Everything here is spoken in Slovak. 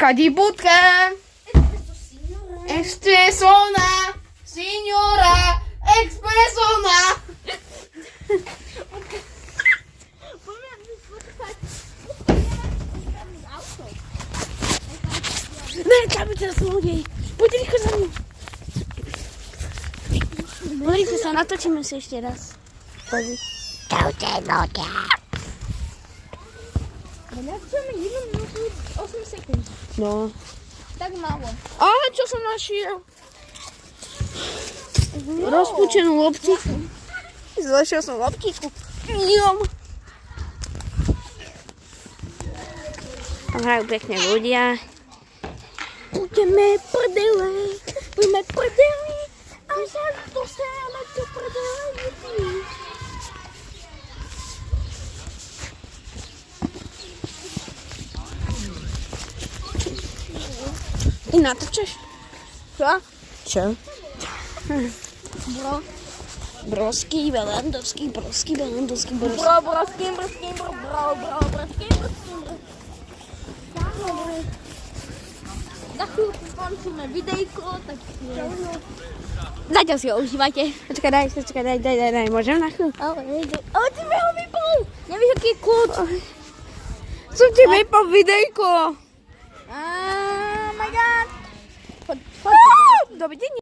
Kadibudka. Expresona, signora, expresona. Ne, čabi teraz ľudí. Poď rýchlo za mnou. Pozrite sa, natočíme si ešte raz. Pozri. Čaute, ľudia. Natáčame 1 minútu 8 sekúnd. No. Tak málo. Ale čo som našiel? Rozpúčenú loptičku. Zlešiel som loptičku. Jom. Tam hrajú pekne ľudia. Budeme prdele. A sa dostaneme do prdele. Ty natočeš? Čo? Čo? Broský, belandovský. Bro. Za chvíľku skončíme videjko, tak... Zatiaľ si ho užívate. Počkaj, daj, môžem na chvíľu? Ale ty mi ho vypol! Nevíš, aký je kľúč? Som ti vypol videjko. Oh my god! Dovidenia.